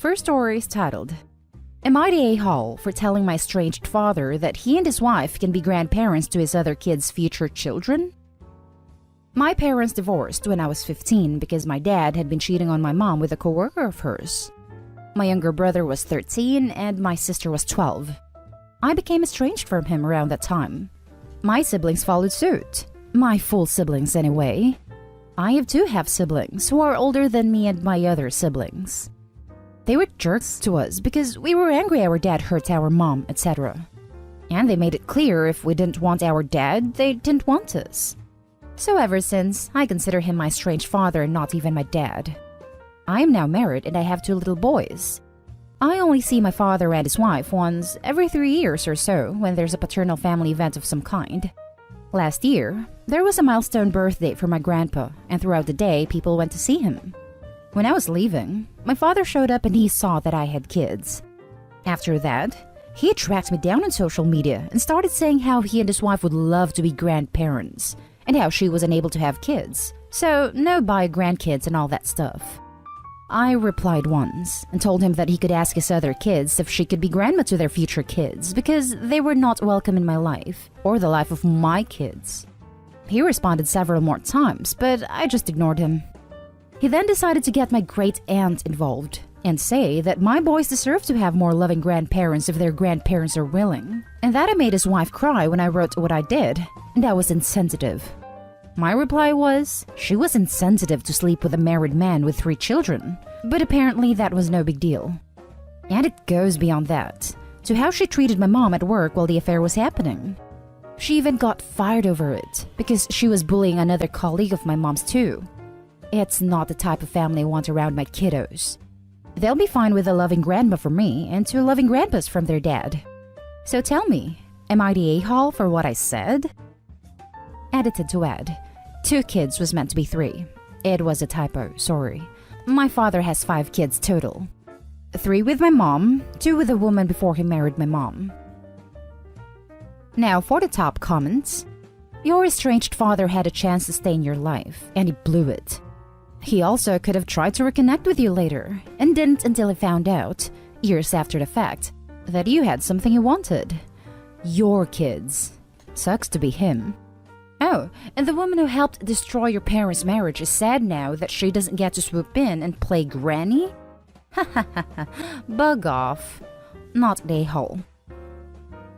first story is titled, Am I the a-hole for telling my estranged father that he and his wife can be grandparents to his other kids' future children? My parents divorced when I was 15 because my dad had been cheating on my mom with a coworker of hers. My younger brother was 13 and my sister was 12. I became estranged from him around that time. My siblings followed suit. My full siblings anyway. I have two half-siblings who are older than me and my other siblings. They were jerks to us because we were angry our dad hurt our mom, etc. And they made it clear if we didn't want our dad, they didn't want us. So ever since, I consider him my estranged father and not even my dad. I am now married and I have two little boys. I only see my father and his wife once every 3 years or so when there's a paternal family event of some kind. Last year, there was a milestone birthday for my grandpa, and throughout the day, people went to see him. When I was leaving, my father showed up and he saw that I had kids. After that, he tracked me down on social media and started saying how he and his wife would love to be grandparents, and how she was unable to have kids, so no buy grandkids and all that stuff. I replied once and told him that he could ask his other kids if she could be grandma to their future kids because they were not welcome in my life or the life of my kids. He responded several more times, but I just ignored him. He then decided to get my great aunt involved and say that my boys deserve to have more loving grandparents if their grandparents are willing, and that I made his wife cry when I wrote what I did, and I was insensitive. My reply was, she was insensitive to sleep with a married man with 3 children, but apparently that was no big deal. And it goes beyond that, to how she treated my mom at work while the affair was happening. She even got fired over it, because she was bullying another colleague of my mom's too. It's not the type of family I want around my kiddos. They'll be fine with a loving grandma from me and 2 loving grandpas from their dad. So tell me, am I the a-hole for what I said? Edited to add, 2 kids was meant to be 3. It was a typo, sorry. My father has 5 kids total. 3 with my mom, 2 with the woman before he married my mom. Now for the top comments. Your estranged father had a chance to stay in your life, and he blew it. He also could have tried to reconnect with you later, and didn't until he found out, years after the fact, that you had something he wanted. Your kids. Sucks to be him. Oh, and the woman who helped destroy your parents' marriage is sad now that she doesn't get to swoop in and play granny? Ha ha ha ha, bug off. Not the a-hole.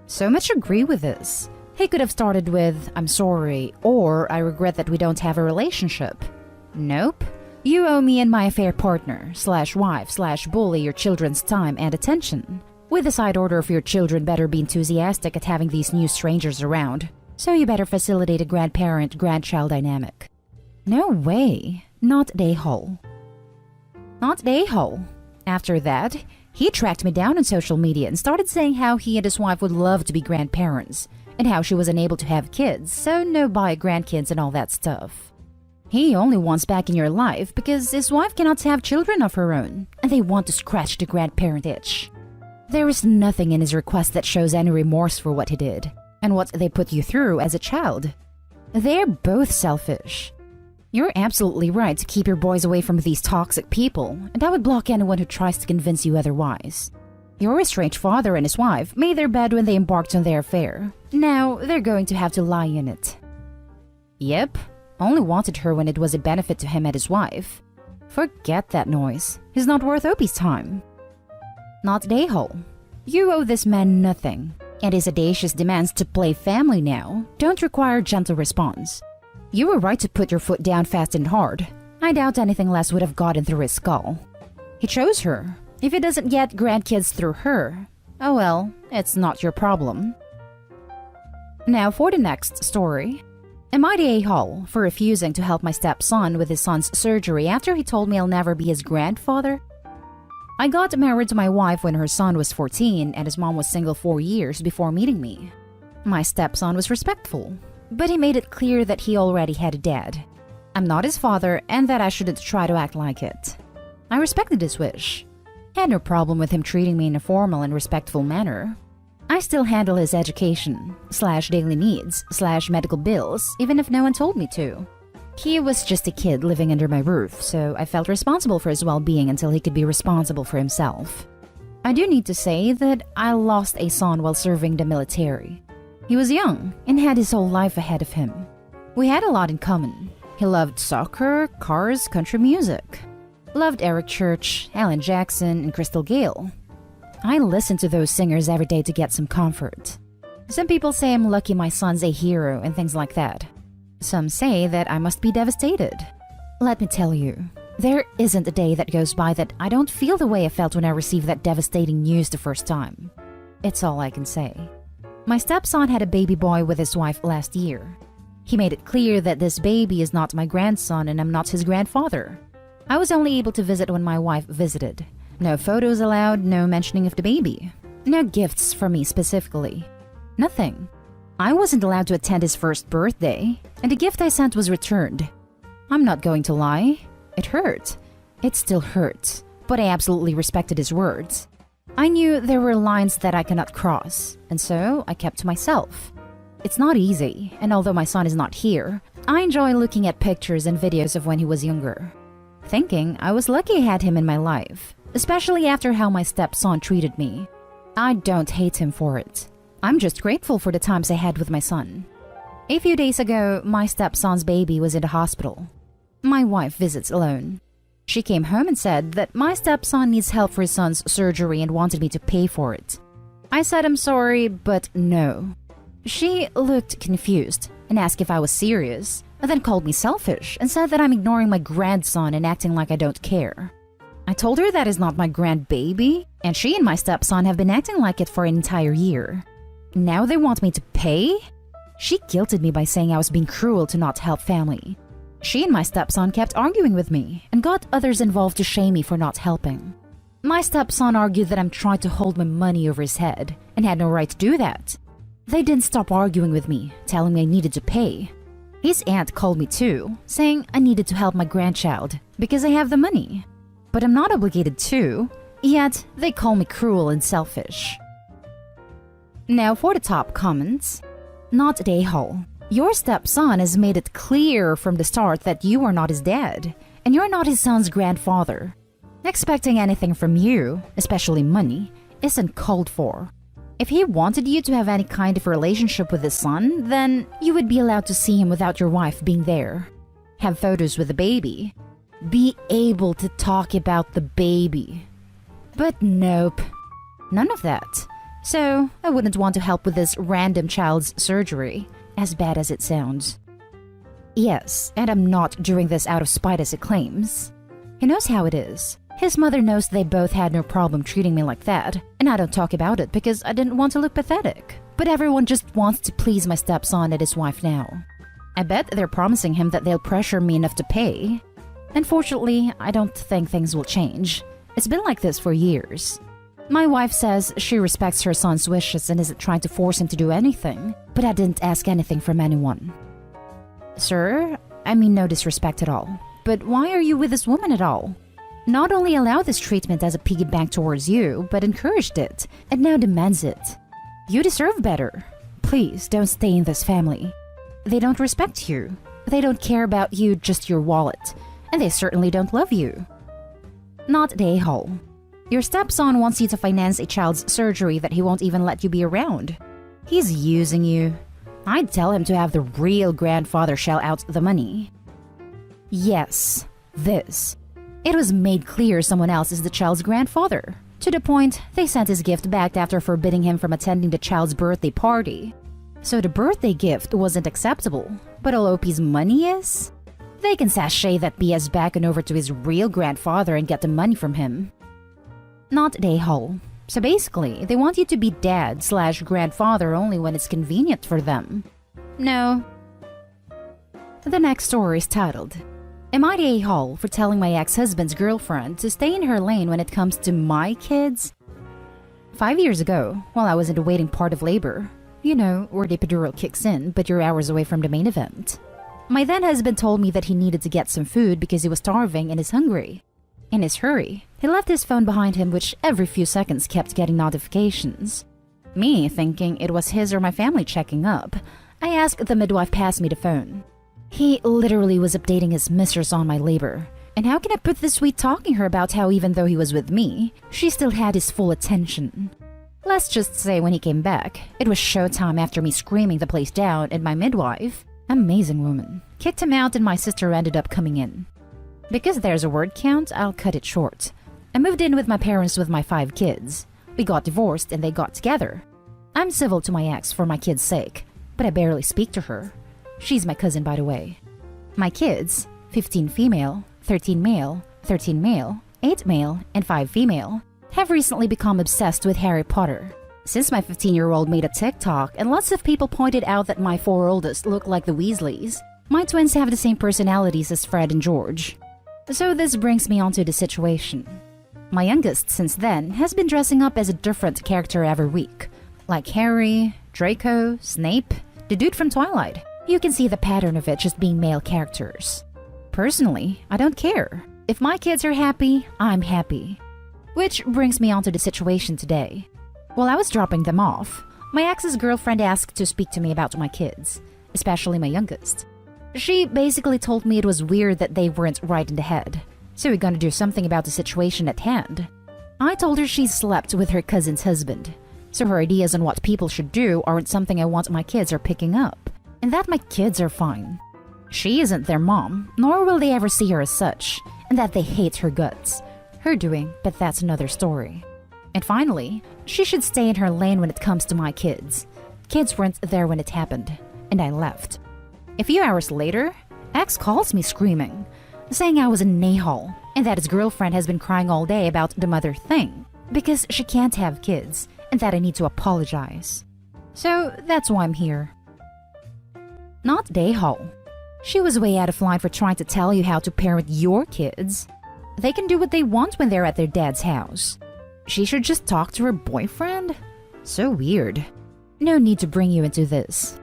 So much agree with this. He could have started with, I'm sorry, or I regret that we don't have a relationship. Nope. You owe me and my affair partner, /wife, /bully your children's time and attention. With a side order of your children better be enthusiastic at having these new strangers around. So you better facilitate a grandparent-grandchild dynamic. No way. Not the a-hole. Not the a-hole. After that, he tracked me down on social media and started saying how he and his wife would love to be grandparents, and how she was unable to have kids, so no buy grandkids and all that stuff. He only wants back in your life because his wife cannot have children of her own, and they want to scratch the grandparent itch. There is nothing in his request that shows any remorse for what he did, and what they put you through as a child. They're both selfish. You're absolutely right to keep your boys away from these toxic people, and I would block anyone who tries to convince you otherwise. Your estranged father and his wife made their bed when they embarked on their affair. Now they're going to have to lie in it. Yep, only wanted her when it was a benefit to him and his wife. Forget that noise. He's not worth Opie's time. Not the a-hole. You owe this man nothing, and his audacious demands to play family now don't require gentle response. You were right to put your foot down fast and hard. I doubt anything less would have gotten through his skull. He chose her. If he doesn't get grandkids through her, oh well, it's not your problem. Now for the next story. Am I the a-hole for refusing to help my stepson with his son's surgery after he told me I'll never be his grandfather? I got married to my wife when her son was 14 and his mom was single 4 years before meeting me. My stepson was respectful, but he made it clear that he already had a dad. I'm not his father and that I shouldn't try to act like it. I respected his wish. Had no problem with him treating me in a formal and respectful manner. I still handle his education, /daily needs, /medical bills, even if no one told me to. He was just a kid living under my roof, so I felt responsible for his well-being until he could be responsible for himself. I do need to say that I lost a son while serving the military. He was young and had his whole life ahead of him. We had a lot in common. He loved soccer, cars, country music. Loved Eric Church, Alan Jackson, and Crystal Gayle. I listened to those singers every day to get some comfort. Some people say I'm lucky my son's a hero and things like that. Some say that I must be devastated. Let me tell you, there isn't a day that goes by that I don't feel the way I felt when I received that devastating news the first time. It's all I can say. My stepson had a baby boy with his wife last year. He made it clear that this baby is not my grandson and I'm not his grandfather. I was only able to visit when my wife visited. No photos allowed, no mentioning of the baby. No gifts from me specifically. Nothing. I wasn't allowed to attend his first birthday, and the gift I sent was returned. I'm not going to lie. It hurt. It still hurts, but I absolutely respected his words. I knew there were lines that I cannot cross, and so I kept to myself. It's not easy, and although my son is not here, I enjoy looking at pictures and videos of when he was younger. Thinking I was lucky I had him in my life, especially after how my stepson treated me. I don't hate him for it. I'm just grateful for the times I had with my son. A few days ago, my stepson's baby was in the hospital. My wife visits alone. She came home and said that my stepson needs help for his son's surgery and wanted me to pay for it. I said I'm sorry, but no. She looked confused and asked if I was serious, and then called me selfish and said that I'm ignoring my grandson and acting like I don't care. I told her that is not my grandbaby, and she and my stepson have been acting like it for an entire year. Now they want me to pay? She guilted me by saying I was being cruel to not help family. She and my stepson kept arguing with me and got others involved to shame me for not helping. My stepson argued that I'm trying to hold my money over his head and had no right to do that. They didn't stop arguing with me, telling me I needed to pay. His aunt called me too, saying I needed to help my grandchild because I have the money. But I'm not obligated to, yet they call me cruel and selfish. Now for the top comments. Not a hole. Your stepson has made it clear from the start that you are not his dad, and you're not his son's grandfather. Expecting anything from you, especially money, isn't called for. If he wanted you to have any kind of relationship with his son, then you would be allowed to see him without your wife being there. Have photos with the baby. Be able to talk about the baby. But nope. None of that. So, I wouldn't want to help with this random child's surgery, as bad as it sounds. Yes, and I'm not doing this out of spite as it claims. He knows how it is. His mother knows they both had no problem treating me like that, and I don't talk about it because I didn't want to look pathetic. But everyone just wants to please my stepson and his wife now. I bet they're promising him that they'll pressure me enough to pay. Unfortunately, I don't think things will change. It's been like this for years. My wife says she respects her son's wishes and isn't trying to force him to do anything, but I didn't ask anything from anyone. Sir, I mean no disrespect at all, but why are you with this woman at all? Not only allowed this treatment as a piggy bank towards you, but encouraged it, and now demands it. You deserve better. Please don't stay in this family. They don't respect you. They don't care about you, just your wallet, and they certainly don't love you. Not the a-hole. Your stepson wants you to finance a child's surgery that he won't even let you be around. He's using you. I'd tell him to have the real grandfather shell out the money. Yes, this. It was made clear someone else is the child's grandfather. To the point, they sent his gift back after forbidding him from attending the child's birthday party. So the birthday gift wasn't acceptable, but Olopi's money is? They can sashay that BS back and over to his real grandfather and get the money from him. Not the a-hole. So basically, they want you to be dad/grandfather only when it's convenient for them. No. The next story is titled, Am I the a-hole for telling my ex-husband's girlfriend to stay in her lane when it comes to my kids? 5 years ago, while I was in the waiting part of labor, you know, where the epidural kicks in but you're hours away from the main event, my then-husband told me that he needed to get some food because he was starving and is hungry. In his hurry, he left his phone behind him, which every few seconds kept getting notifications. Me thinking it was his or my family checking up, I asked the midwife pass me the phone. He literally was updating his mistress on my labor. And how can I put this sweet talking her about how even though he was with me, she still had his full attention? Let's just say when he came back, it was showtime after me screaming the place down, and my midwife, amazing woman, kicked him out and my sister ended up coming in. Because there's a word count, I'll cut it short. I moved in with my parents with my 5 kids. We got divorced and they got together. I'm civil to my ex for my kids' sake, but I barely speak to her. She's my cousin, by the way. My kids, 15 female, 13 male, 13 male, 8 male, and 5 female, have recently become obsessed with Harry Potter. Since my 15-year-old made a TikTok and lots of people pointed out that my 4 oldest look like the Weasleys, my twins have the same personalities as Fred and George. So this brings me onto the situation. My youngest since then has been dressing up as a different character every week, like Harry, Draco, Snape, the dude from Twilight. You can see the pattern of it just being male characters. Personally, I don't care. If my kids are happy, I'm happy. Which brings me onto the situation today. While I was dropping them off, my ex's girlfriend asked to speak to me about my kids, especially my youngest. She basically told me it was weird that they weren't right in the head, so we're gonna do something about the situation at hand. I told her she slept with her cousin's husband, so her ideas on what people should do aren't something I want my kids are picking up, and that my kids are fine. She isn't their mom, nor will they ever see her as such, and that they hate her guts. Her doing, but that's another story. And finally, she should stay in her lane when it comes to my kids. Kids weren't there when it happened, and I left. A few hours later, ex calls me screaming, saying I was an a-hole, and that his girlfriend has been crying all day about the mother thing, because she can't have kids, and that I need to apologize. So that's why I'm here. Not a-hole. She was way out of line for trying to tell you how to parent your kids. They can do what they want when they're at their dad's house. She should just talk to her boyfriend? So weird. No need to bring you into this.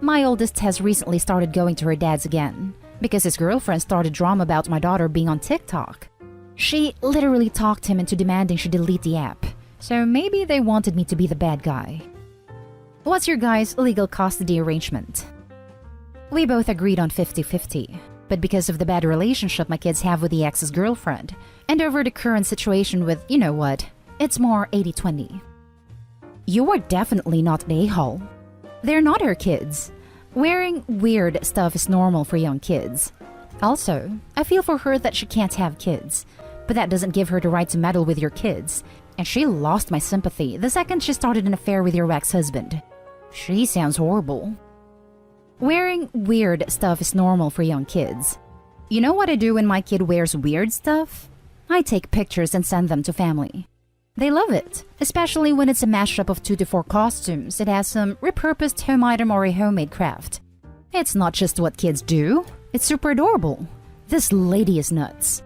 My oldest has recently started going to her dad's again, because his girlfriend started drama about my daughter being on TikTok. She literally talked him into demanding she delete the app, so maybe they wanted me to be the bad guy. What's your guys' legal custody arrangement? We both agreed on 50-50, but because of the bad relationship my kids have with the ex's girlfriend, and over the current situation with, you know what, it's more 80-20. You are definitely not an a-hole. They're not her kids. Wearing weird stuff is normal for young kids. Also, I feel for her that she can't have kids, but that doesn't give her the right to meddle with your kids, and she lost my sympathy the second she started an affair with your ex-husband. She sounds horrible. Wearing weird stuff is normal for young kids. You know what I do when my kid wears weird stuff? I take pictures and send them to family. They love it, especially when it's a mashup of 2 to 4 costumes that has some repurposed home item or a homemade craft. It's not just what kids do, it's super adorable. This lady is nuts.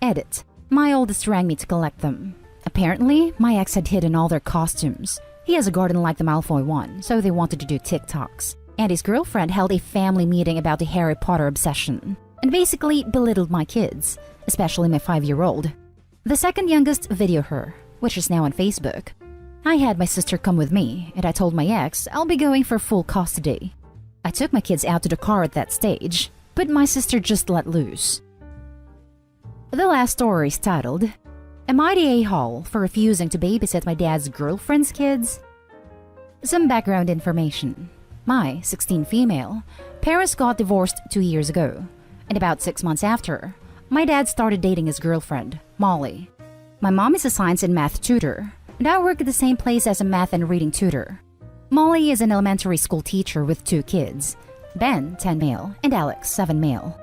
Edit. My oldest rang me to collect them. Apparently, my ex had hidden all their costumes. He has a garden like the Malfoy one, so they wanted to do TikToks. And his girlfriend held a family meeting about the Harry Potter obsession, and basically belittled my kids, especially my 5-year-old. The second youngest videoed her, which is now on Facebook. I had my sister come with me, and I told my ex I'll be going for full custody. I took my kids out to the car at that stage, but my sister just let loose. The last story is titled, Am I the a-hole for refusing to babysit my dad's girlfriend's kids? Some background information. My 16 female parents got divorced 2 years ago, and about 6 months after, my dad started dating his girlfriend, Molly. My mom is a science and math tutor, and I work at the same place as a math and reading tutor. Molly is an elementary school teacher with 2 kids, Ben, 10 male, and Alex, 7 male.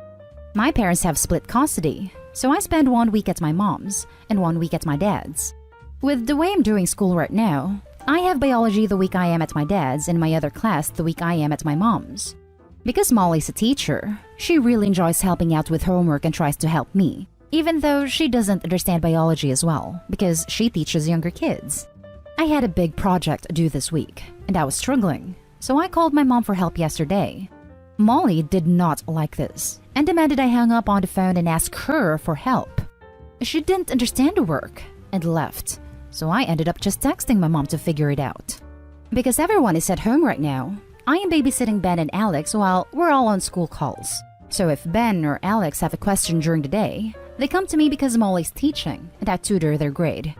My parents have split custody, so I spend 1 week at my mom's and 1 week at my dad's. With the way I'm doing school right now, I have biology the week I am at my dad's and my other class the week I am at my mom's. Because Molly's a teacher, she really enjoys helping out with homework and tries to help me, even though she doesn't understand biology as well, because she teaches younger kids. I had a big project due this week, and I was struggling, so I called my mom for help yesterday. Molly did not like this, and demanded I hang up on the phone and ask her for help. She didn't understand the work, and left, so I ended up just texting my mom to figure it out. Because everyone is at home right now, I am babysitting Ben and Alex while we're all on school calls. So if Ben or Alex have a question during the day, they come to me because Molly's teaching and I tutor their grade.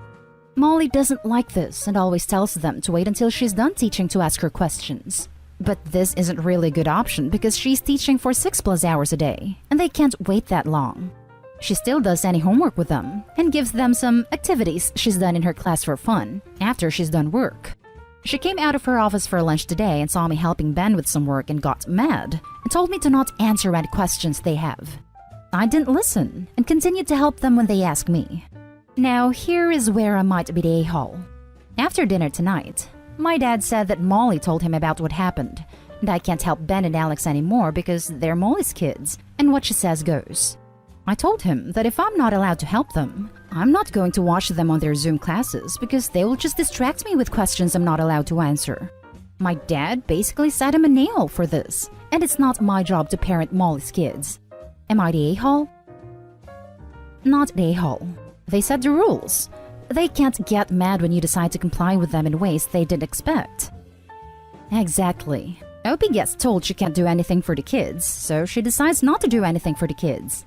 Molly doesn't like this and always tells them to wait until she's done teaching to ask her questions. But this isn't really a good option because she's teaching for 6+ hours a day, and they can't wait that long. She still does any homework with them and gives them some activities she's done in her class for fun after she's done work. She came out of her office for lunch today and saw me helping Ben with some work and got mad and told me to not answer any questions they have. I didn't listen and continued to help them when they asked me. Now here is where I might be the a-hole. After dinner tonight, my dad said that Molly told him about what happened, and I can't help Ben and Alex anymore because they're Molly's kids, and what she says goes. I told him that if I'm not allowed to help them, I'm not going to watch them on their Zoom classes because they will just distract me with questions I'm not allowed to answer. My dad basically set him a nail for this, and it's not my job to parent Molly's kids. Am I the a-hole? Not the a-hole. They set the rules. They can't get mad when you decide to comply with them in ways they didn't expect. Exactly. Opie gets told she can't do anything for the kids, so she decides not to do anything for the kids.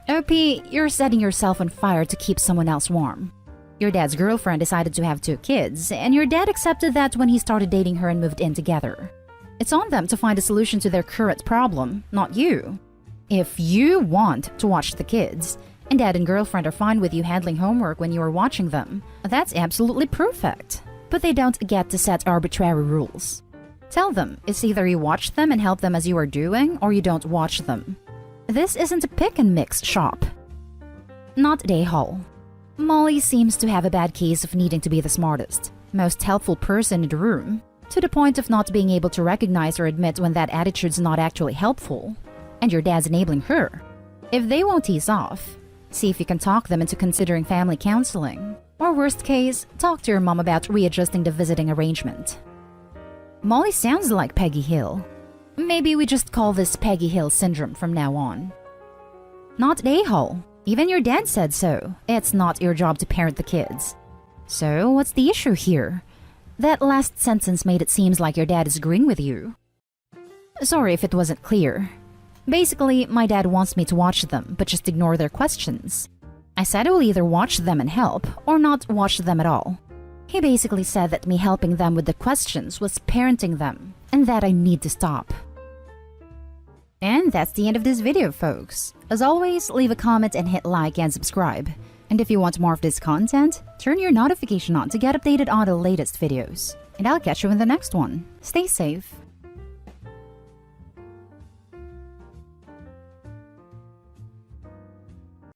Opie, you're setting yourself on fire to keep someone else warm. Your dad's girlfriend decided to have 2 kids, and your dad accepted that when he started dating her and moved in together. It's on them to find a solution to their current problem, not you. If you want to watch the kids, and dad and girlfriend are fine with you handling homework when you are watching them, that's absolutely perfect. But they don't get to set arbitrary rules. Tell them it's either you watch them and help them as you are doing, or you don't watch them. This isn't a pick and mix shop. Not the a-hole. Molly seems to have a bad case of needing to be the smartest, most helpful person in the room, to the point of not being able to recognize or admit when that attitude's not actually helpful. And your dad's enabling her. If they won't ease off, see if you can talk them into considering family counseling. Or worst case, talk to your mom about readjusting the visiting arrangement. Molly sounds like Peggy Hill. Maybe we just call this Peggy Hill syndrome from now on. Not the a-hole. Even your dad said so. It's not your job to parent the kids. So what's the issue here? That last sentence made it seem like your dad is agreeing with you. Sorry if it wasn't clear. Basically, my dad wants me to watch them, but just ignore their questions. I said I will either watch them and help, or not watch them at all. He basically said that me helping them with the questions was parenting them, and that I need to stop. And that's the end of this video, folks. As always, leave a comment and hit like and subscribe. And if you want more of this content, turn your notification on to get updated on the latest videos. And I'll catch you in the next one. Stay safe.